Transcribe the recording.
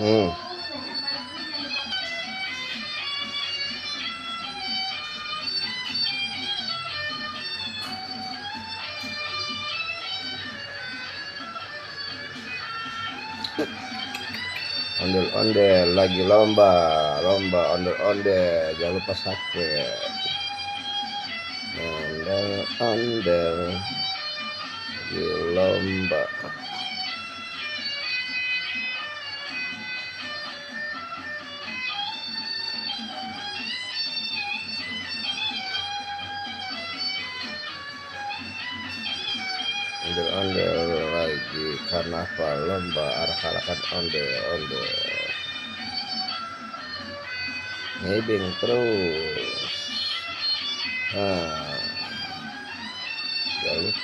Hmm. Ondel-ondel lagi lomba ondel-ondel, jangan lupa subscribe. Ondel-ondel lagi lomba. Ondel-ondel lagi karnaval lomba arak-arakan ondel-ondel. Nebeng terus. Nah, jangan lupa